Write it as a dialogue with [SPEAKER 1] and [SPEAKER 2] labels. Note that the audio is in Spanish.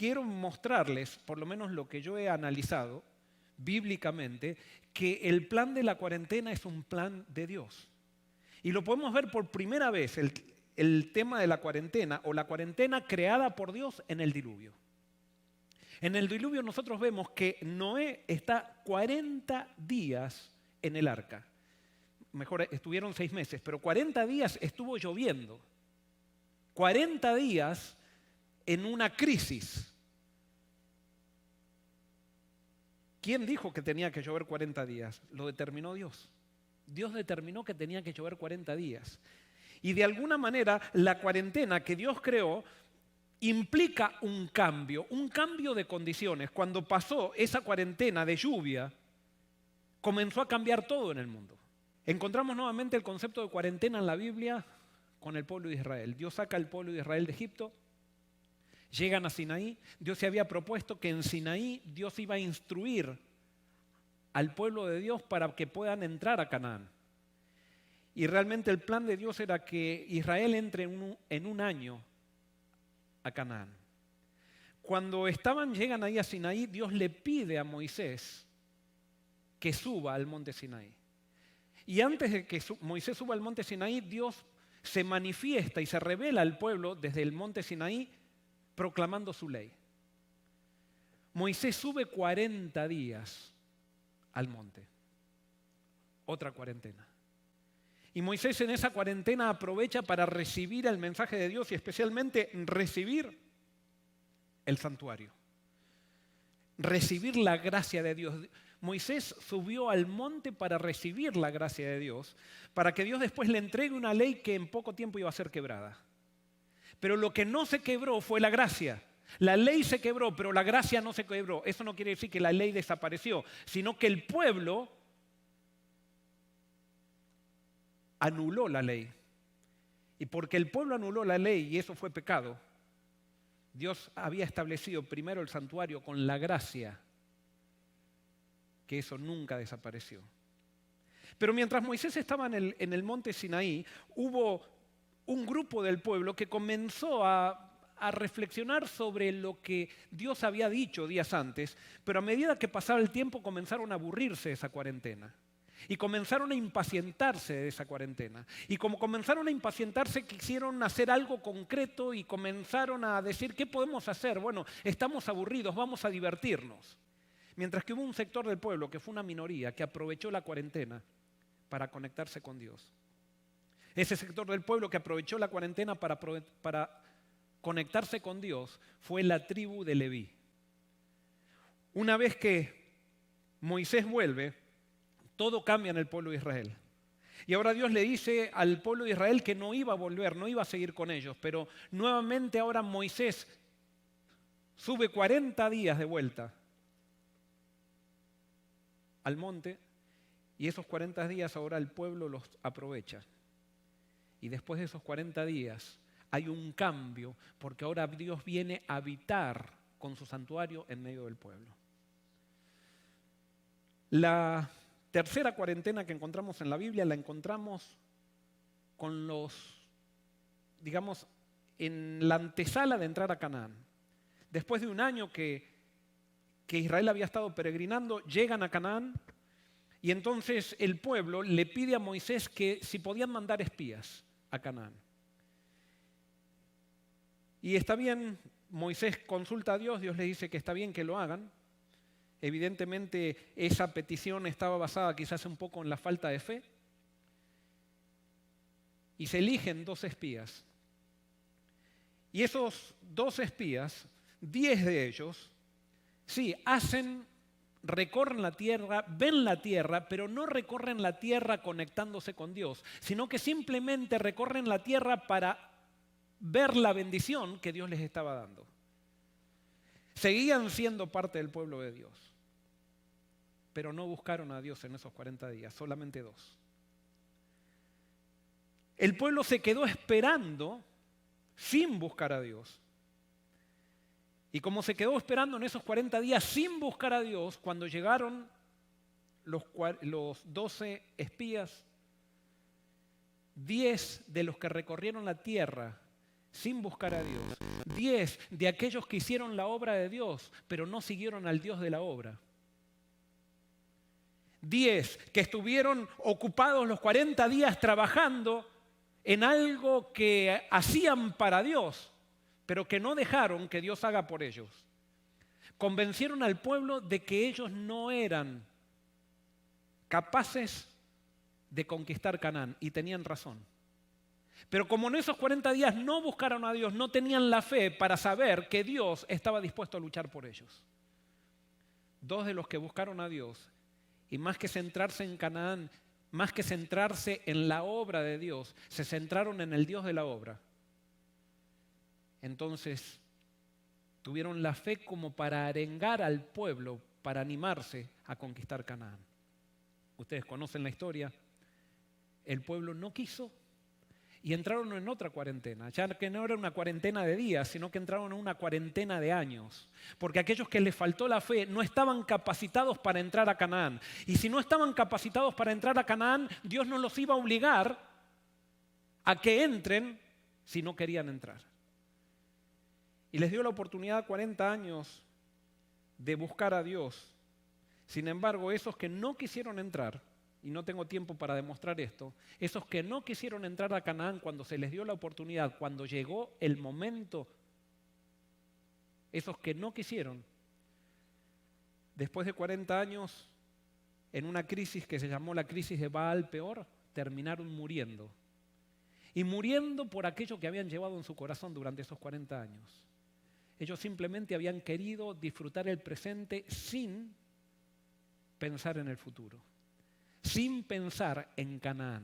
[SPEAKER 1] quiero mostrarles, por lo menos lo que yo he analizado bíblicamente, que el plan de la cuarentena es un plan de Dios. Y lo podemos ver por primera vez, el tema de la cuarentena, o la cuarentena creada por Dios en el diluvio. En el diluvio nosotros vemos que Noé está 40 días en el arca. Mejor, estuvieron 6 meses, pero 40 días estuvo lloviendo. 40 días en una crisis. ¿Quién dijo que tenía que llover 40 días? Lo determinó Dios. Dios determinó que tenía que llover 40 días. Y de alguna manera la cuarentena que Dios creó implica un cambio de condiciones. Cuando pasó esa cuarentena de lluvia, comenzó a cambiar todo en el mundo. Encontramos nuevamente el concepto de cuarentena en la Biblia con el pueblo de Israel. Dios saca al pueblo de Israel de Egipto, llegan a Sinaí. Dios se había propuesto que en Sinaí Dios iba a instruir al pueblo de Dios para que puedan entrar a Canaán. Y realmente el plan de Dios era que Israel entre en un año a Canaán. Cuando llegan ahí a Sinaí, Dios le pide a Moisés que suba al monte Sinaí. Y antes de que Moisés suba al monte Sinaí, Dios se manifiesta y se revela al pueblo desde el monte Sinaí proclamando su ley. Moisés sube 40 días al monte. Otra cuarentena. Y Moisés en esa cuarentena aprovecha para recibir el mensaje de Dios y especialmente recibir el santuario. Recibir la gracia de Dios. Moisés subió al monte para recibir la gracia de Dios, para que Dios después le entregue una ley que en poco tiempo iba a ser quebrada. Pero lo que no se quebró fue la gracia. La ley se quebró, pero la gracia no se quebró. Eso no quiere decir que la ley desapareció, sino que el pueblo anuló la ley. Y porque el pueblo anuló la ley y eso fue pecado, Dios había establecido primero el santuario con la gracia, que eso nunca desapareció. Pero mientras Moisés estaba en el monte Sinaí, hubo un grupo del pueblo que comenzó a reflexionar sobre lo que Dios había dicho días antes, pero a medida que pasaba el tiempo comenzaron a aburrirse de esa cuarentena. Y comenzaron a impacientarse de esa cuarentena. Y como comenzaron a impacientarse, quisieron hacer algo concreto y comenzaron a decir, ¿qué podemos hacer? Bueno, estamos aburridos, vamos a divertirnos. Mientras que hubo un sector del pueblo, que fue una minoría, que aprovechó la cuarentena para conectarse con Dios. Ese sector del pueblo que aprovechó la cuarentena para conectarse con Dios fue la tribu de Leví. Una vez que Moisés vuelve, todo cambia en el pueblo de Israel. Y ahora Dios le dice al pueblo de Israel que no iba a volver, no iba a seguir con ellos. Pero nuevamente ahora Moisés sube 40 días de vuelta al monte y esos 40 días ahora el pueblo los aprovecha. Y después de esos 40 días hay un cambio porque ahora Dios viene a habitar con su santuario en medio del pueblo. La tercera cuarentena que encontramos en la Biblia la encontramos con en la antesala de entrar a Canaán. Después de un año que Israel había estado peregrinando, llegan a Canaán y entonces el pueblo le pide a Moisés que si podían mandar espías a Canaán. Y está bien, Moisés consulta a Dios, Dios le dice que está bien que lo hagan. Evidentemente esa petición estaba basada quizás un poco en la falta de fe. Y se eligen 2 espías. Y esos 2 espías, 10 de ellos, sí, recorren la tierra, ven la tierra, pero no recorren la tierra conectándose con Dios, sino que simplemente recorren la tierra para ver la bendición que Dios les estaba dando. Seguían siendo parte del pueblo de Dios, pero no buscaron a Dios en esos 40 días, solamente 2. El pueblo se quedó esperando sin buscar a Dios. Y como se quedó esperando en esos 40 días sin buscar a Dios, cuando llegaron los 12 espías, 10 de los que recorrieron la tierra sin buscar a Dios, 10 de aquellos que hicieron la obra de Dios, pero no siguieron al Dios de la obra. 10 que estuvieron ocupados los 40 días trabajando en algo que hacían para Dios, pero que no dejaron que Dios haga por ellos. Convencieron al pueblo de que ellos no eran capaces de conquistar Canaán, y tenían razón. Pero como en esos 40 días no buscaron a Dios, no tenían la fe para saber que Dios estaba dispuesto a luchar por ellos. 2 de los que buscaron a Dios, y más que centrarse en Canaán, más que centrarse en la obra de Dios, se centraron en el Dios de la obra. Entonces, tuvieron la fe como para arengar al pueblo, para animarse a conquistar Canaán. Ustedes conocen la historia. El pueblo no quiso y entraron en otra cuarentena. Ya que no era una cuarentena de días, sino que entraron en una cuarentena de años. Porque aquellos que les faltó la fe no estaban capacitados para entrar a Canaán. Y si no estaban capacitados para entrar a Canaán, Dios no los iba a obligar a que entren si no querían entrar. Y les dio la oportunidad 40 años de buscar a Dios. Sin embargo, esos que no quisieron entrar, y no tengo tiempo para demostrar esto, esos que no quisieron entrar a Canaán cuando se les dio la oportunidad, cuando llegó el momento, esos que no quisieron, después de 40 años, en una crisis que se llamó la crisis de Baal Peor, terminaron muriendo. Y muriendo por aquello que habían llevado en su corazón durante esos 40 años. Ellos simplemente habían querido disfrutar el presente sin pensar en el futuro, sin pensar en Canaán.